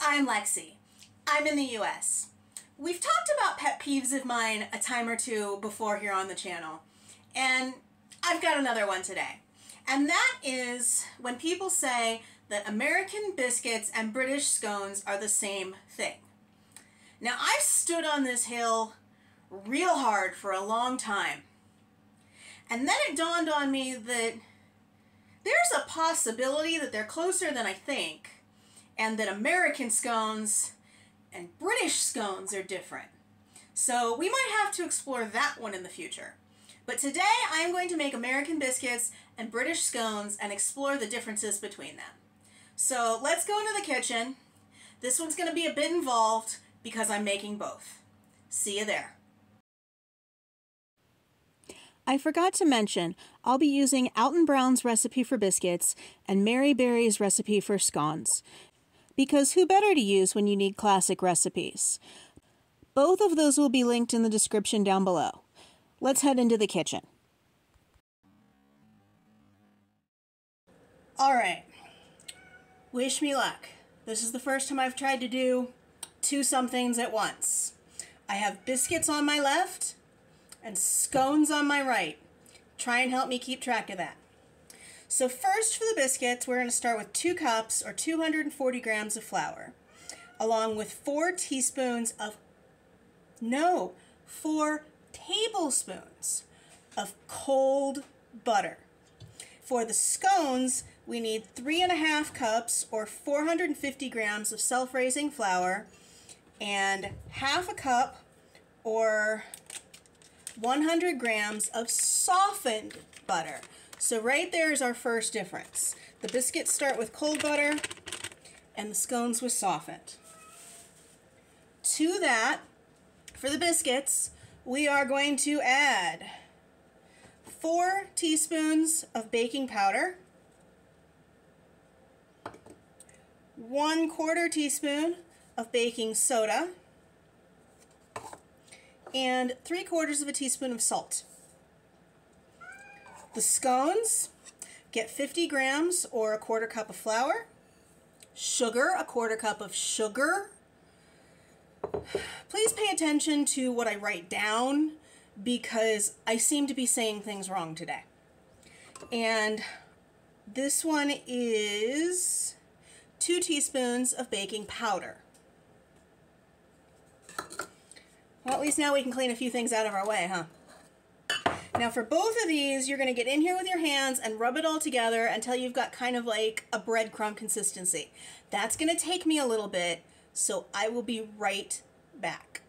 I'm Lexi. I'm in the US. We've talked about pet peeves of mine a time or two before here on the channel, and I've got another one today. And that is when people say that American biscuits and British scones are the same thing. Now, I've stood on this hill real hard for a long time, and then it dawned on me that there's a possibility that they're closer than I think, and that American scones and British scones are different. So we might have to explore that one in the future. But today I'm going to make American biscuits and British scones and explore the differences between them. So let's go into the kitchen. This one's going to be a bit involved because I'm making both. See you there. I forgot to mention, I'll be using Alton Brown's recipe for biscuits and Mary Berry's recipe for scones. Because who better to use when you need classic recipes? Both of those will be linked in the description down below. Let's head into the kitchen. Alright, wish me luck. This is the first time I've tried to do two somethings at once. I have biscuits on my left and scones on my right. Try and help me keep track of that. So first for the biscuits, we're going to start with 2 cups or 240 grams of flour, along with 4 tablespoons of cold butter. For the scones, we need 3½ cups or 450 grams of self-raising flour and ½ cup or 100 grams of softened butter. So right there is our first difference. The biscuits start with cold butter and the scones with softened. To that, for the biscuits, we are going to add 4 teaspoons of baking powder, 1/4 teaspoon of baking soda, and 3/4 teaspoon of salt. The scones, get 50 grams or 1/4 cup of flour, sugar, 1/4 cup of sugar. Please pay attention to what I write down because I seem to be saying things wrong today. And this one is 2 teaspoons of baking powder. Well, at least now we can clean a few things out of our way, huh? Now for both of these, you're going to get in here with your hands and rub it all together until you've got kind of like a breadcrumb consistency. That's going to take me a little bit, so I will be right back.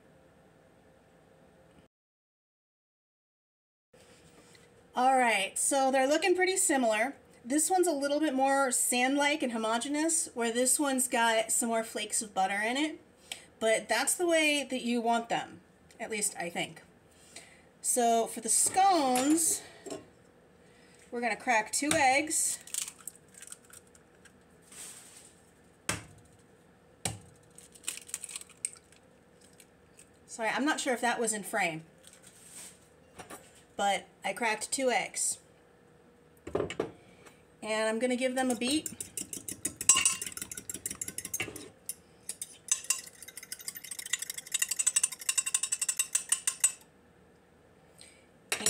Alright, so they're looking pretty similar. This one's a little bit more sand-like and homogeneous, where this one's got some more flakes of butter in it. But that's the way that you want them, at least I think. So for the scones, we're going to crack 2 eggs. Sorry, I'm not sure if that was in frame, but I cracked 2 eggs. And I'm going to give them a beat.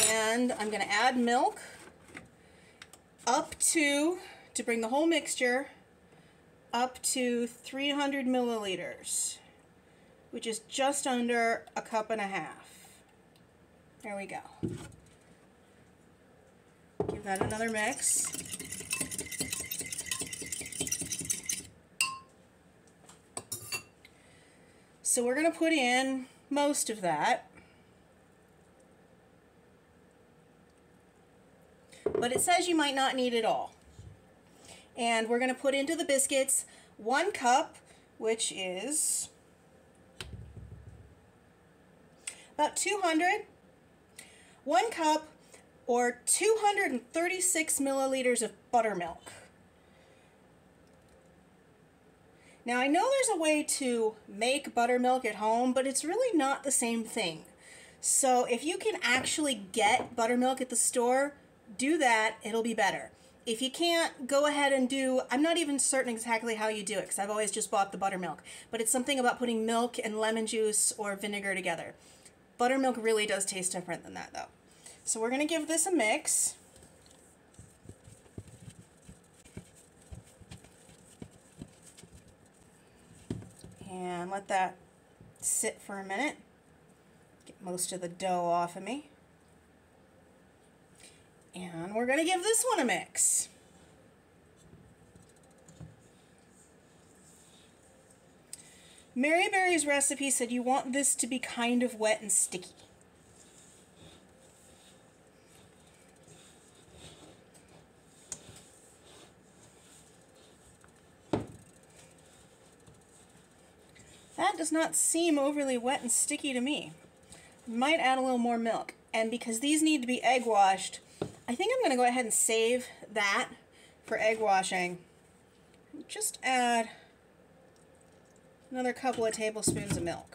And I'm going to add milk to bring the whole mixture up to 300 milliliters, which is just under 1.5 cups. There we go. Give that another mix. So we're going to put in most of that. But it says you might not need it all. And we're going to put into the biscuits 1 cup, which is about 200, 1 cup or 236 milliliters of buttermilk. Now I know there's a way to make buttermilk at home, but it's really not the same thing. So if you can actually get buttermilk at the store, do that, it'll be better. If you can't, go ahead and do, I'm not even certain exactly how you do it because I've always just bought the buttermilk, but it's something about putting milk and lemon juice or vinegar together. Buttermilk really does taste different than that though. So we're going to give this a mix. And let that sit for a minute. Get most of the dough off of me. And we're going to give this one a mix. Mary Berry's recipe said you want this to be kind of wet and sticky. That does not seem overly wet and sticky to me. Might add a little more milk. And because these need to be egg washed, I think I'm going to go ahead and save that for egg washing. Just add another couple of tablespoons of milk.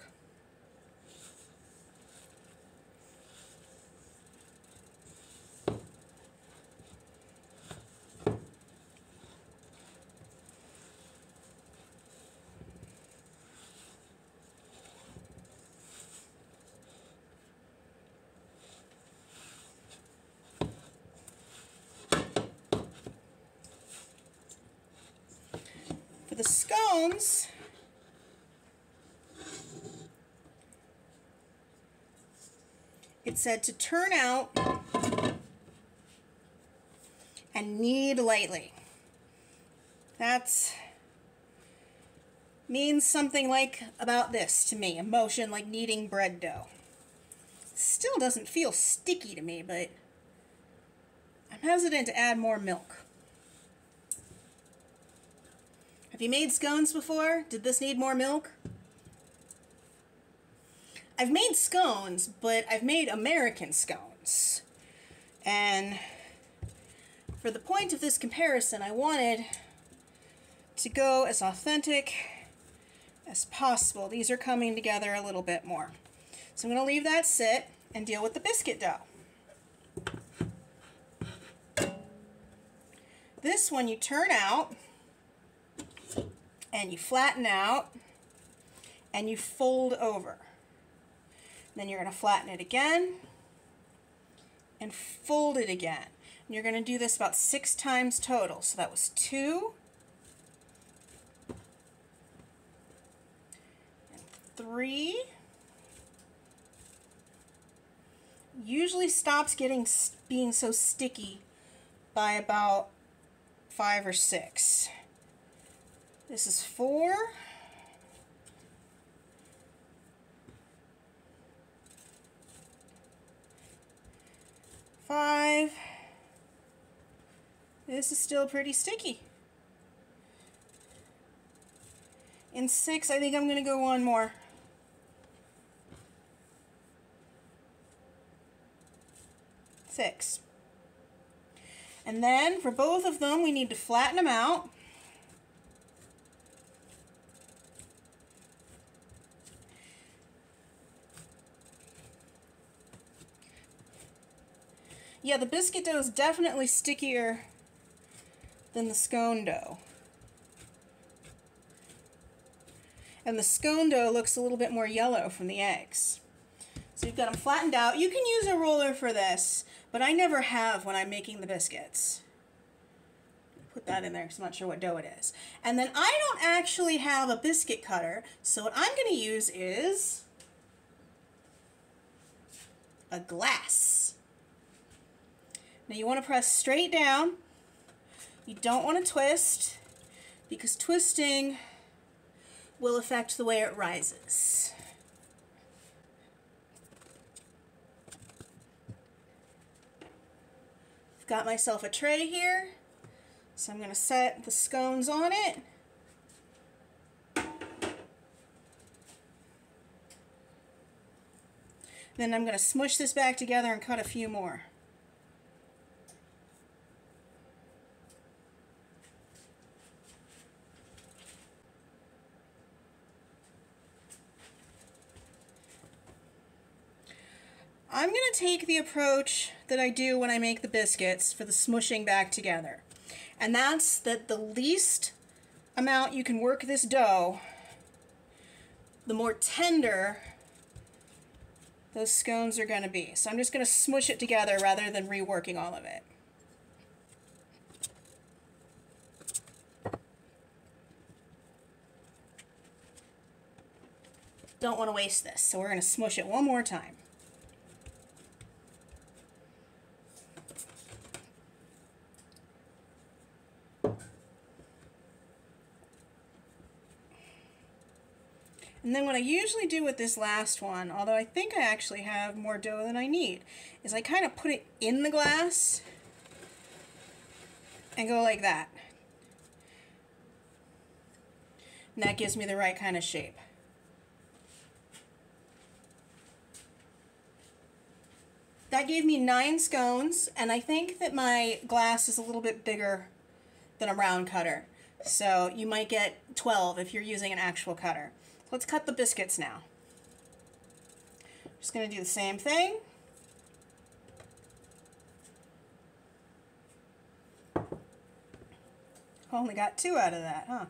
For the scones, it said to turn out and knead lightly. That means something like about this to me, a motion like kneading bread dough. Still doesn't feel sticky to me, but I'm hesitant to add more milk. Have you made scones before? Did this need more milk? I've made scones, but I've made American scones. And for the point of this comparison, I wanted to go as authentic as possible. These are coming together a little bit more. So I'm going to leave that sit and deal with the biscuit dough. This one you turn out, and you flatten out, and you fold over. Then you're going to flatten it again, and fold it again. And you're going to do this about 6 times total. So that was 2, and 3. Usually stops being so sticky by about 5 or 6. This is 4. 5. This is still pretty sticky. In 6, I think I'm going to go one more. 6. And then for both of them, we need to flatten them out. Yeah, the biscuit dough is definitely stickier than the scone dough. And the scone dough looks a little bit more yellow from the eggs. So you've got them flattened out. You can use a roller for this, but I never have when I'm making the biscuits. Put that in there because I'm not sure what dough it is. And then I don't actually have a biscuit cutter, so what I'm going to use is a glass. Now you want to press straight down. You don't want to twist because twisting will affect the way it rises. I've got myself a tray here, so I'm going to set the scones on it. Then I'm going to smush this back together and cut a few more. I'm going to take the approach that I do when I make the biscuits for the smushing back together. And that's that the least amount you can work this dough, the more tender those scones are going to be. So I'm just going to smush it together rather than reworking all of it. Don't want to waste this, so we're going to smush it one more time. And then what I usually do with this last one, although I think I actually have more dough than I need, is I kind of put it in the glass and go like that. And that gives me the right kind of shape. That gave me 9 scones, and I think that my glass is a little bit bigger than a round cutter. So you might get 12 if you're using an actual cutter. Let's cut the biscuits now. Just going to do the same thing. Only got 2 out of that, huh?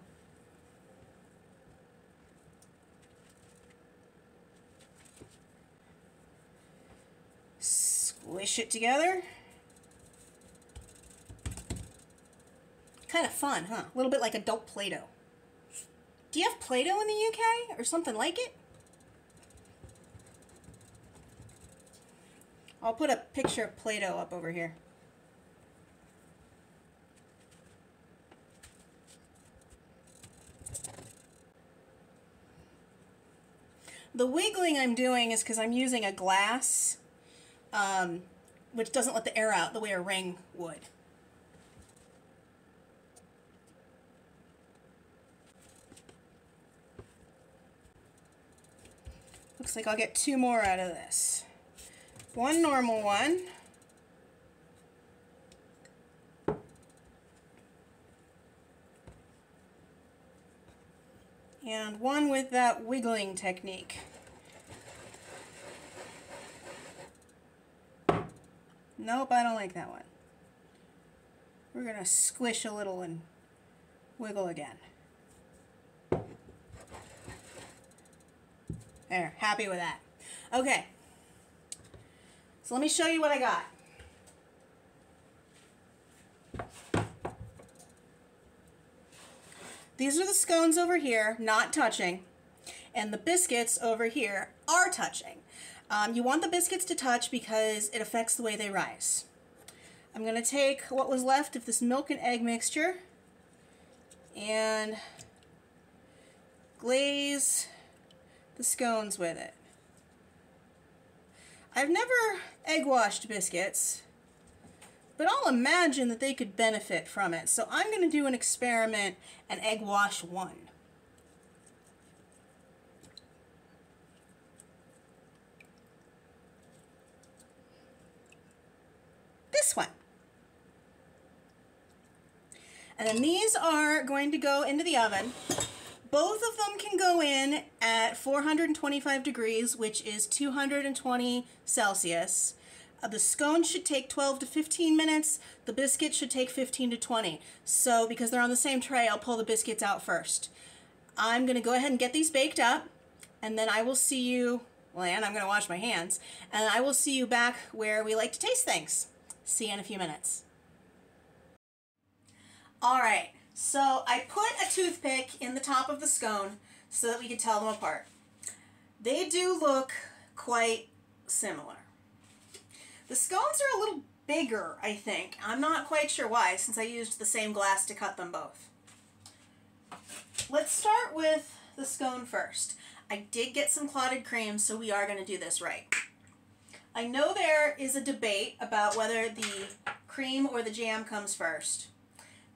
Squish it together. Kind of fun, huh? A little bit like adult Play-Doh. Do you have Play-Doh in the UK or something like it? I'll put a picture of Play-Doh up over here. The wiggling I'm doing is because I'm using a glass, which doesn't let the air out the way a ring would. Looks like I'll get 2 more out of this. 1 normal one. And 1 with that wiggling technique. Nope, I don't like that one. We're going to squish a little and wiggle again. There, happy with that. Okay, so let me show you what I got. These are the scones over here, not touching, and the biscuits over here are touching. You want the biscuits to touch because it affects the way they rise. I'm going to take what was left of this milk and egg mixture and glaze the scones with it. I've never egg washed biscuits, but I'll imagine that they could benefit from it. So I'm going to do an experiment and egg wash 1. This one. And then these are going to go into the oven. Both of them can go in at 425 degrees, which is 220 Celsius. The scone should take 12 to 15 minutes. The biscuit should take 15 to 20. So because they're on the same tray, I'll pull the biscuits out first. I'm going to go ahead and get these baked up, and then I will see you, well, and I'm going to wash my hands, and I will see you back where we like to taste things. See you in a few minutes. All right. So I put a toothpick in the top of the scone so that we could tell them apart. They do look quite similar. The scones are a little bigger, I think. I'm not quite sure why, since I used the same glass to cut them both. Let's start with the scone first. I did get some clotted cream, so we are going to do this right. I know there is a debate about whether the cream or the jam comes first.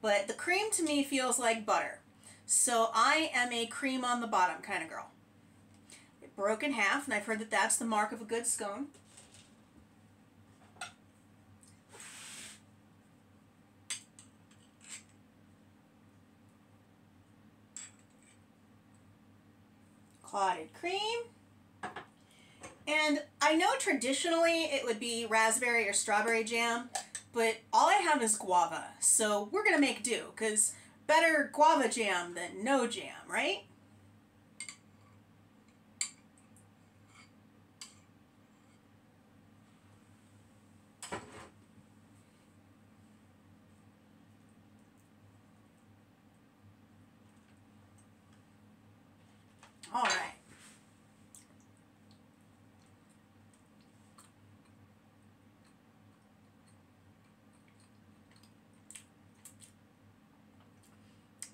But the cream to me feels like butter. So I am a cream on the bottom kind of girl. It broke in half, and I've heard that that's the mark of a good scone. Clotted cream. And I know traditionally it would be raspberry or strawberry jam, but all I have is guava, so we're gonna make do, because better guava jam than no jam, right? All right.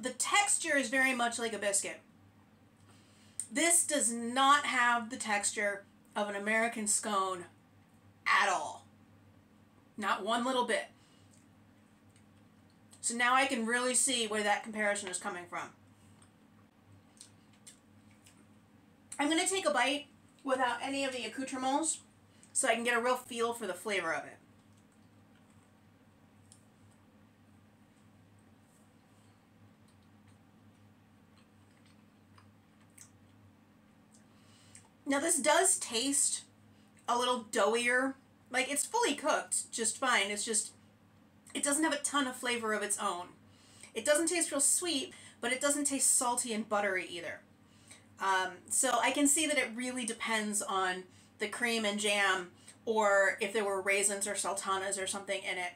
The texture is very much like a biscuit. This does not have the texture of an American scone at all. Not one little bit. So now I can really see where that comparison is coming from. I'm going to take a bite without any of the accoutrements so I can get a real feel for the flavor of it. Now this does taste a little doughier. Like, it's fully cooked just fine. It's just, it doesn't have a ton of flavor of its own. It doesn't taste real sweet, but it doesn't taste salty and buttery either. So I can see that it really depends on the cream and jam, or if there were raisins or sultanas or something in it.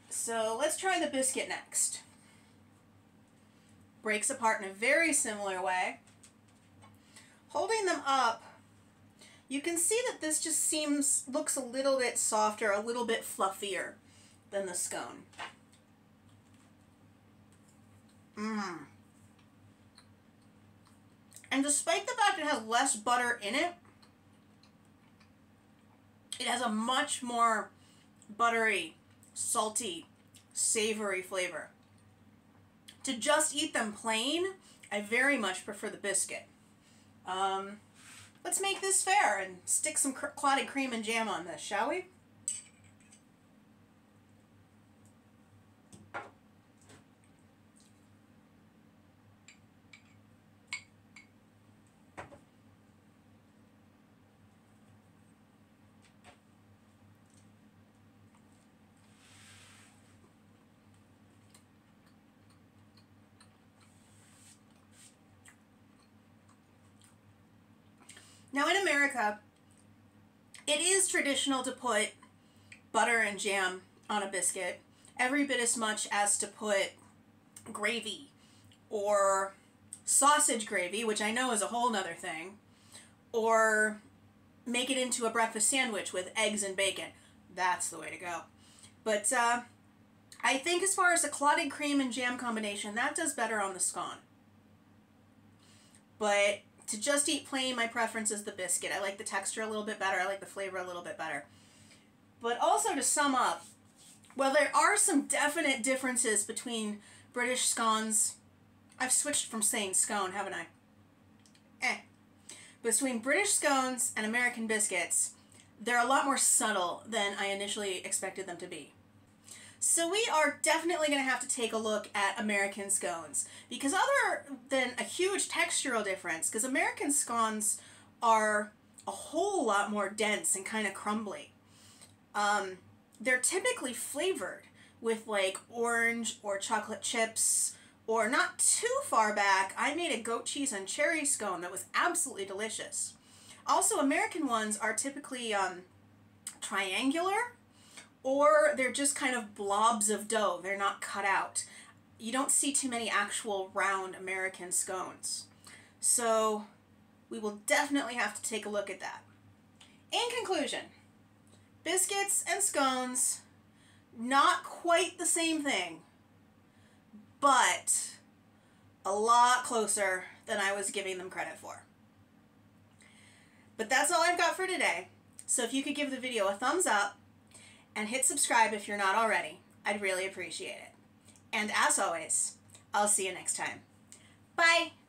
So let's try the biscuit next. Breaks apart in a very similar way. Holding them up, you can see that this just looks a little bit softer, a little bit fluffier than the scone. And despite the fact it has less butter in it, it has a much more buttery, salty, savory flavor. To just eat them plain, I very much prefer the biscuit. Let's make this fair and stick some clotted cream and jam on this, shall we? Now in America, it is traditional to put butter and jam on a biscuit every bit as much as to put gravy or sausage gravy, which I know is a whole nother thing, or make it into a breakfast sandwich with eggs and bacon. That's the way to go. But I think as far as the clotted cream and jam combination, that does better on the scone. But to just eat plain, my preference is the biscuit. I like the texture a little bit better. I like the flavor a little bit better. But also, to sum up, well, there are some definite differences between British scones. I've switched from saying scone, haven't I? Between British scones and American biscuits, they're a lot more subtle than I initially expected them to be. So we are definitely going to have to take a look at American scones, because other than a huge textural difference, because American scones are a whole lot more dense and kind of crumbly. They're typically flavored with like orange or chocolate chips, or not too far back, I made a goat cheese and cherry scone that was absolutely delicious. Also, American ones are typically triangular, or they're just kind of blobs of dough. They're not cut out. You don't see too many actual round American scones. So we will definitely have to take a look at that. In conclusion, biscuits and scones, not quite the same thing, but a lot closer than I was giving them credit for. But that's all I've got for today. So if you could give the video a thumbs up and hit subscribe if you're not already, I'd really appreciate it. And as always, I'll see you next time. Bye!